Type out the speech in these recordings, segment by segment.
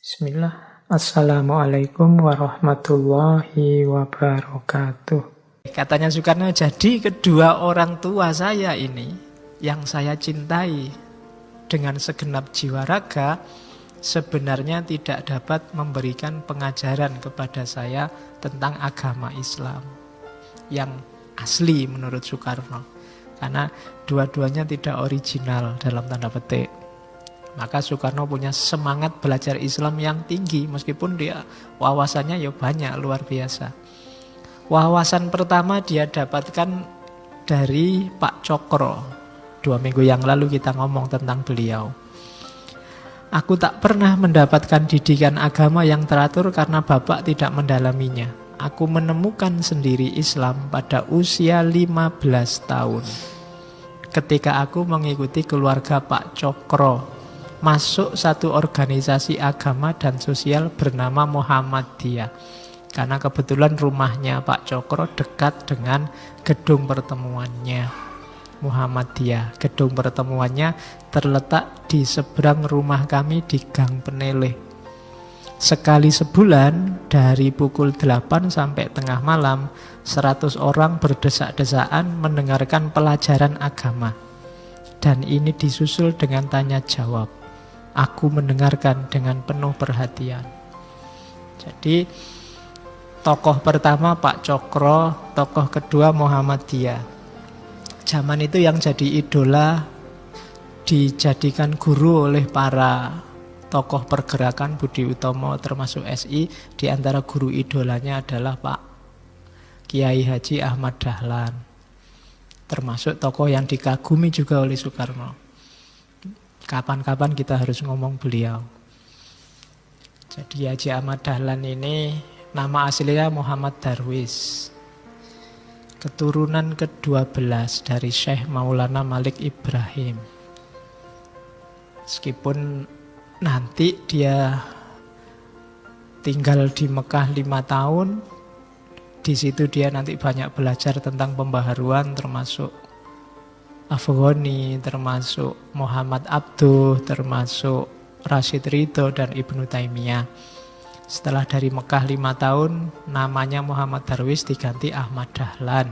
Bismillah. Assalamualaikum warahmatullahi wabarakatuh. Katanya Soekarno, jadi kedua orang tua saya ini yang saya cintai dengan segenap jiwa raga sebenarnya tidak dapat memberikan pengajaran kepada saya tentang agama Islam yang asli menurut Soekarno. Karena dua-duanya tidak original dalam tanda petik. Maka Soekarno punya semangat belajar Islam yang tinggi, meskipun dia wawasannya ya banyak, luar biasa. Wawasan pertama dia dapatkan dari Pak Cokro. 2 minggu yang lalu kita ngomong tentang beliau. Aku tak pernah mendapatkan didikan agama yang teratur karena bapak tidak mendalaminya. Aku menemukan sendiri Islam pada usia 15 tahun. Ketika aku mengikuti keluarga Pak Cokro masuk satu organisasi agama dan sosial bernama Muhammadiyah. Karena kebetulan rumahnya Pak Cokro dekat dengan gedung pertemuannya Muhammadiyah. Gedung pertemuannya terletak di seberang rumah kami di Gang Peneleh. Sekali sebulan dari pukul 8 sampai tengah malam 100 orang berdesak-desakan mendengarkan pelajaran agama. Dan ini disusul dengan tanya jawab. Aku mendengarkan dengan penuh perhatian. Jadi tokoh pertama Pak Cokro, tokoh kedua Muhammadiyah. Zaman itu yang jadi idola dijadikan guru oleh para tokoh pergerakan Budi Utomo termasuk SI. Di antara guru idolanya adalah Pak Kiai Haji Ahmad Dahlan. Termasuk tokoh yang dikagumi juga oleh Soekarno. Kapan-kapan kita harus ngomong beliau. Jadi Haji Ahmad Dahlan ini nama aslinya Muhammad Darwis. Keturunan ke-12 dari Syekh Maulana Malik Ibrahim. Meskipun nanti dia tinggal di Mekah 5 tahun, di situ dia nanti banyak belajar tentang pembaharuan termasuk Afghani, termasuk Muhammad Abduh, termasuk Rashid Ridho dan Ibnu Taimiyah. Setelah dari Mekah 5 tahun, namanya Muhammad Darwis diganti Ahmad Dahlan.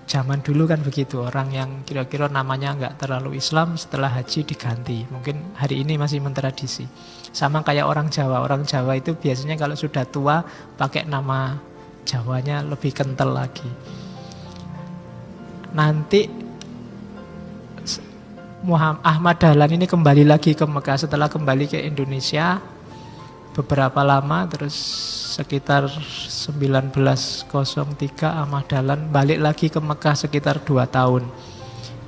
Zaman dulu kan begitu, orang yang kira-kira namanya nggak terlalu Islam setelah haji diganti. Mungkin hari ini masih mentradisi. Sama kayak orang Jawa. Orang Jawa itu biasanya kalau sudah tua pakai nama Jawanya lebih kental lagi. Nanti Ahmad Dahlan ini kembali lagi ke Mekah. Setelah kembali ke Indonesia beberapa lama, terus sekitar 1903 Ahmad Dahlan balik lagi ke Mekah sekitar 2 tahun.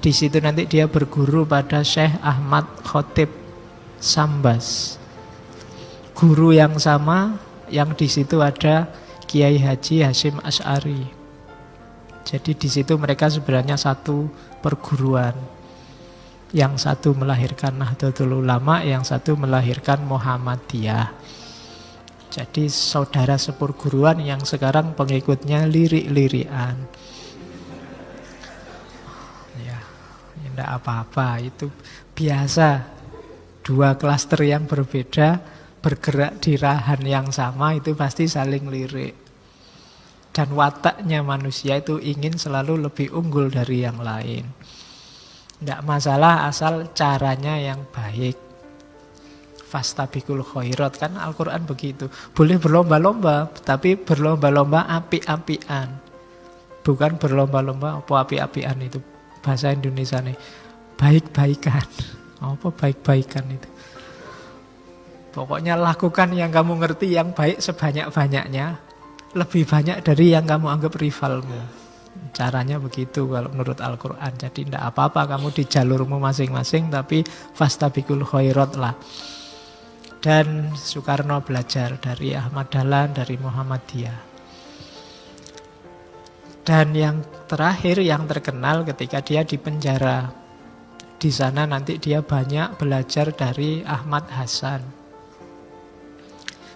Di situ nanti dia berguru pada Syekh Ahmad Khotib Sambas. Guru yang sama yang di situ ada Kiai Haji Hasyim Asy'ari. Jadi di situ mereka sebenarnya satu perguruan. Yang satu melahirkan Nahdlatul Ulama, yang satu melahirkan Muhammadiyah. Jadi saudara seperguruan yang sekarang pengikutnya lirik-lirikan. Ya, tidak apa-apa, itu biasa. 2 klaster yang berbeda bergerak di rahan yang sama itu pasti saling lirik. Dan wataknya manusia itu ingin selalu lebih unggul dari yang lain. Tidak masalah asal caranya yang baik. Fastabiqul khairat, kan Al-Quran begitu. Boleh berlomba-lomba, tapi berlomba-lomba api-apian. Bukan berlomba-lomba apa api-apian itu. Bahasa Indonesia nih, baik-baikan. Apa baik-baikan itu? Pokoknya lakukan yang kamu ngerti yang baik sebanyak-banyaknya. Lebih banyak dari yang kamu anggap rivalmu. Caranya begitu kalau menurut Al-Quran. Jadi tidak apa-apa kamu di jalurmu masing-masing, tapi fastabiqul khairat lah. Dan Soekarno belajar dari Ahmad Dahlan, dari Muhammadiyah. Dan yang terakhir, yang terkenal ketika dia di penjara. Di sana nanti dia banyak belajar dari Ahmad Hasan.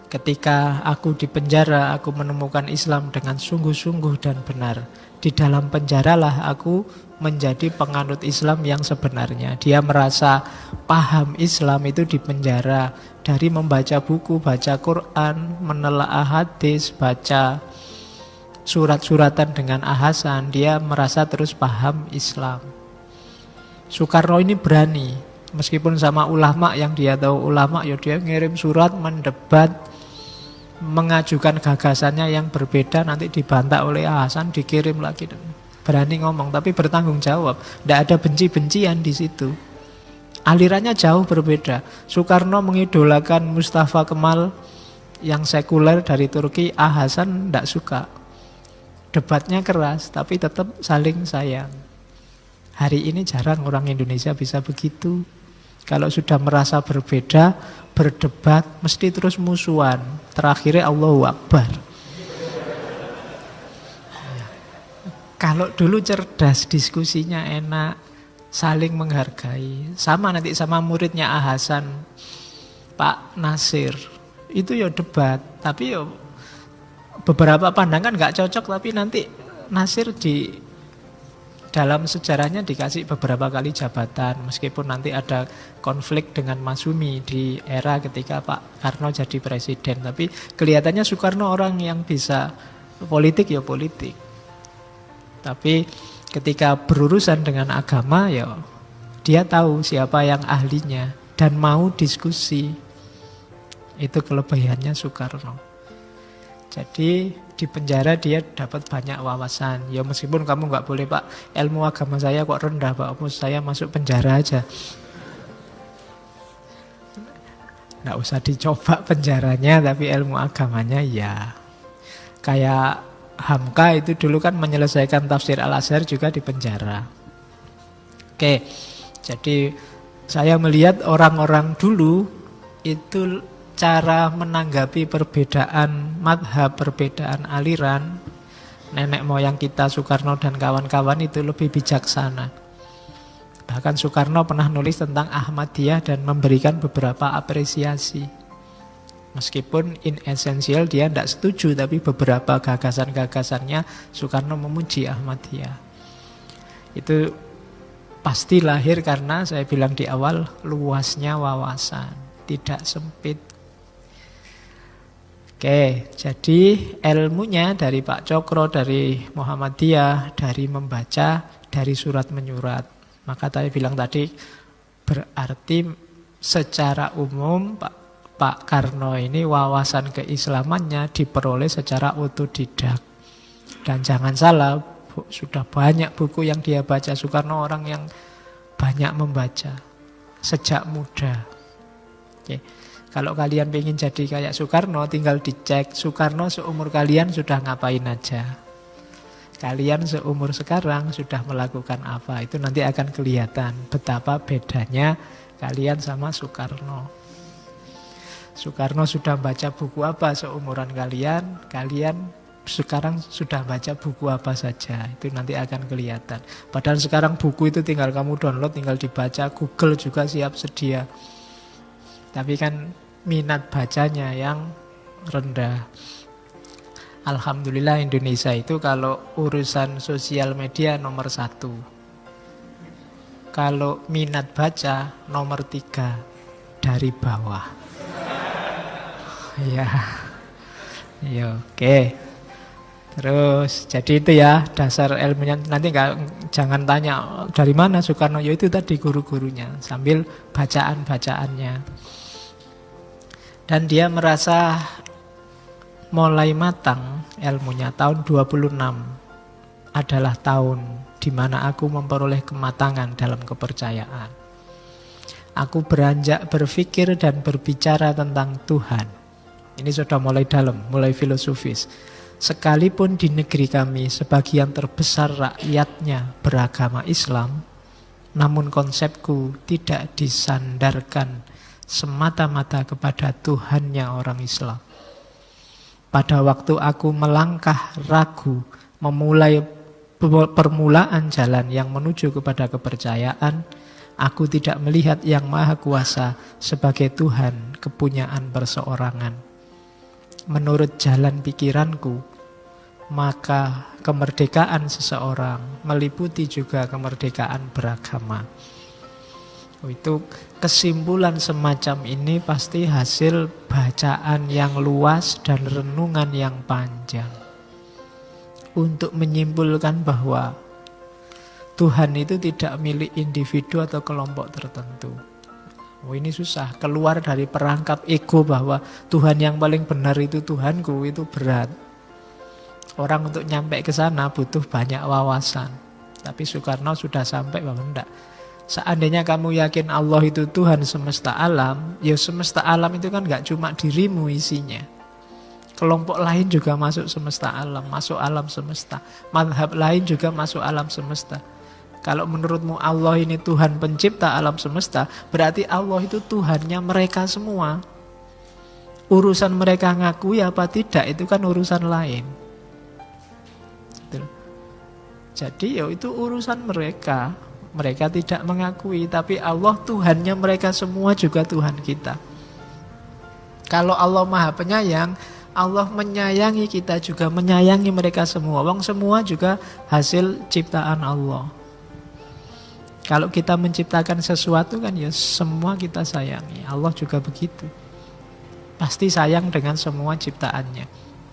Ketika aku di penjara, aku menemukan Islam dengan sungguh-sungguh dan benar. Di dalam penjaralah aku menjadi penganut Islam yang sebenarnya. Dia merasa paham Islam itu dipenjara. Dari membaca buku, baca Quran, menelaah hadis, baca surat-suratan dengan ahasan, dia merasa terus paham Islam. Soekarno ini berani, meskipun sama ulama yang dia tahu ulama, ya dia ngirim surat, mendebat, mengajukan gagasannya yang berbeda, nanti dibantah oleh ahasan, dikirim lagi. Berani ngomong, tapi bertanggung jawab. Tidak ada benci-bencian di situ. Alirannya jauh berbeda. Soekarno mengidolakan Mustafa Kemal yang sekuler dari Turki, Hasan tidak suka. Debatnya keras, tapi tetap saling sayang. Hari ini jarang orang Indonesia bisa begitu. Kalau sudah merasa berbeda, berdebat, mesti terus musuhan. Terakhirnya Allahu Akbar. Kalau dulu cerdas, diskusinya enak, saling menghargai. Sama nanti sama muridnya Hasan, Pak Nasir. Itu ya debat, tapi ya beberapa pandangan nggak cocok, tapi nanti Nasir di dalam sejarahnya dikasih beberapa kali jabatan, meskipun nanti ada konflik dengan Masumi di era ketika Pak Karno jadi presiden. Tapi kelihatannya Soekarno orang yang bisa politik ya politik. Tapi ketika berurusan dengan agama, ya dia tahu siapa yang ahlinya dan mau diskusi. Itu kelebihannya Soekarno. Jadi di penjara dia dapat banyak wawasan. Ya meskipun kamu nggak boleh, Pak, ilmu agama saya kok rendah, Pak, saya masuk penjara aja. Nggak usah dicoba penjaranya, tapi ilmu agamanya ya. Kayak Hamka itu dulu kan menyelesaikan tafsir Al-Azhar juga di penjara. Oke, jadi saya melihat orang-orang dulu itu cara menanggapi perbedaan madhab, perbedaan aliran, nenek moyang kita Soekarno dan kawan-kawan itu lebih bijaksana. Bahkan Soekarno pernah nulis tentang Ahmadiyah dan memberikan beberapa apresiasi. Meskipun in esensial dia tidak setuju, tapi beberapa gagasan-gagasannya Soekarno memuji Ahmadiyah. Itu pasti lahir karena saya bilang di awal, luasnya wawasan, tidak sempit. Oke, jadi ilmunya dari Pak Cokro, dari Muhammadiyah, dari membaca, dari surat menyurat. Maka saya bilang tadi, berarti secara umum Pak Karno ini wawasan keislamannya diperoleh secara otodidak. Dan jangan salah, sudah banyak buku yang dia baca. Soekarno orang yang banyak membaca sejak muda. Oke. Kalau kalian ingin jadi kayak Soekarno, tinggal dicek Soekarno seumur kalian sudah ngapain aja. Kalian seumur sekarang sudah melakukan apa. Itu nanti akan kelihatan betapa bedanya kalian sama Soekarno. Soekarno sudah baca buku apa seumuran kalian, kalian sekarang sudah baca buku apa saja. Itu nanti akan kelihatan. Padahal sekarang buku itu tinggal kamu download, tinggal dibaca, Google juga siap sedia. Tapi kan minat bacanya yang rendah. Alhamdulillah Indonesia itu kalau urusan sosial media nomor 1. Kalau minat baca nomor 3 dari bawah. Ya, ya oke. Terus jadi itu ya dasar ilmunya. Nanti jangan tanya dari mana Soekarno. Ya itu tadi guru-gurunya sambil bacaan-bacaannya. Dan dia merasa mulai matang ilmunya tahun 26 adalah tahun di mana aku memperoleh kematangan dalam kepercayaan. Aku beranjak berpikir dan berbicara tentang Tuhan. Ini sudah mulai dalam, mulai filosofis. Sekalipun di negeri kami sebagian terbesar rakyatnya beragama Islam, namun konsepku tidak disandarkan semata-mata kepada Tuhannya orang Islam. Pada waktu aku melangkah ragu, memulai permulaan jalan yang menuju kepada kepercayaan, aku tidak melihat Yang Maha Kuasa sebagai Tuhan kepunyaan perseorangan. Menurut jalan pikiranku, maka kemerdekaan seseorang meliputi juga kemerdekaan beragama. Itu kesimpulan semacam ini pasti hasil bacaan yang luas dan renungan yang panjang. Untuk menyimpulkan bahwa Tuhan itu tidak milik individu atau kelompok tertentu. Ini susah, keluar dari perangkap ego bahwa Tuhan yang paling benar itu Tuhanku, itu berat. Orang untuk nyampe ke sana butuh banyak wawasan. Tapi Soekarno sudah sampai bahwa enggak. Seandainya kamu yakin Allah itu Tuhan semesta alam, ya semesta alam itu kan enggak cuma dirimu isinya. Kelompok lain juga masuk semesta alam, masuk alam semesta. Mazhab lain juga masuk alam semesta. Kalau menurutmu Allah ini Tuhan pencipta alam semesta, berarti Allah itu Tuhannya mereka semua. Urusan mereka ngakui apa tidak, itu kan urusan lain. Jadi ya itu urusan mereka. Mereka tidak mengakui, tapi Allah Tuhannya mereka semua juga Tuhan kita. Kalau Allah Maha Penyayang, Allah menyayangi kita juga menyayangi mereka semua. Wong semua juga hasil ciptaan Allah. Kalau kita menciptakan sesuatu kan ya semua kita sayangi. Allah juga begitu. Pasti sayang dengan semua ciptaannya.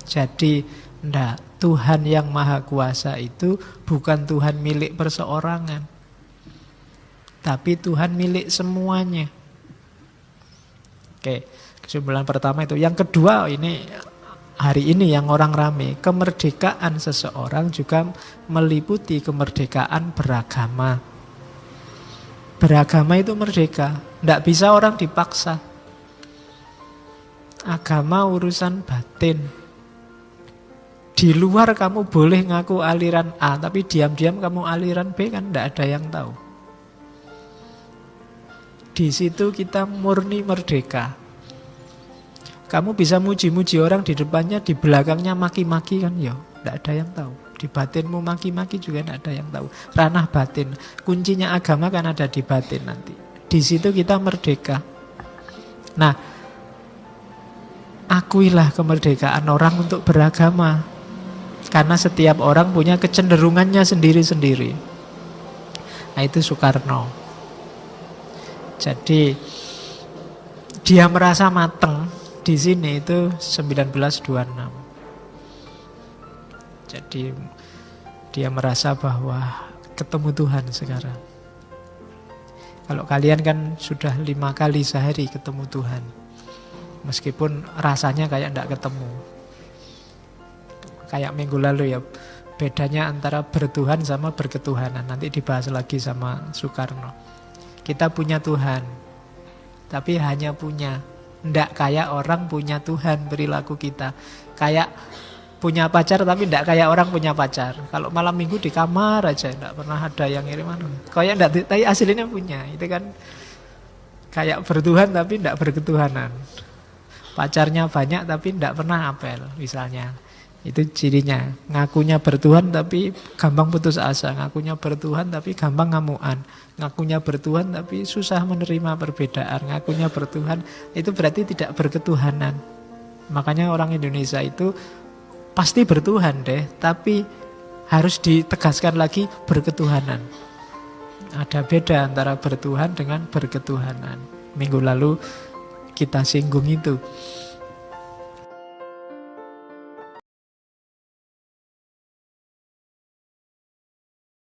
Jadi enggak, Tuhan yang Maha Kuasa itu bukan Tuhan milik perseorangan. Tapi Tuhan milik semuanya. Oke, kesimpulan pertama itu. Yang kedua ini hari ini yang orang rame. Kemerdekaan seseorang juga meliputi kemerdekaan beragama. Beragama itu merdeka, tidak bisa orang dipaksa. Agama urusan batin. Di luar kamu boleh ngaku aliran A, tapi diam-diam kamu aliran B kan tidak ada yang tahu. Di situ kita murni merdeka. Kamu bisa muji-muji orang di depannya, di belakangnya maki-maki kan ya, tidak ada yang tahu. Di batinmu maki-maki juga tidak ada yang tahu. Ranah batin. Kuncinya agama kan ada di batin nanti. Di situ kita merdeka. Nah, akuilah kemerdekaan orang untuk beragama. Karena setiap orang punya kecenderungannya sendiri-sendiri. Nah, itu Soekarno. Jadi dia merasa mateng di sini itu 1926. Jadi dia merasa bahwa ketemu Tuhan sekarang. Kalau kalian kan sudah 5 kali sehari ketemu Tuhan. Meskipun rasanya kayak tidak ketemu. Kayak minggu lalu ya. Bedanya antara bertuhan sama berketuhanan. Nanti dibahas lagi sama Soekarno. Kita punya Tuhan. Tapi hanya punya. Tidak kayak orang punya Tuhan perilaku kita. Kayak punya pacar tapi tidak kayak orang punya pacar. Kalau malam minggu di kamar aja, tidak pernah ada yang ngirim anu. Kayak tidak, tapi aslinya punya. Itu kan kayak bertuhan tapi tidak berketuhanan. Pacarnya banyak tapi tidak pernah apel misalnya. Itu cirinya. Ngakunya bertuhan tapi gampang putus asa. Ngakunya bertuhan tapi gampang ngamuan. Ngakunya bertuhan tapi susah menerima perbedaan. Ngakunya bertuhan itu berarti tidak berketuhanan. Makanya orang Indonesia itu pasti bertuhan deh, tapi harus ditegaskan lagi berketuhanan. Ada beda antara bertuhan dengan berketuhanan. Minggu lalu kita singgung itu.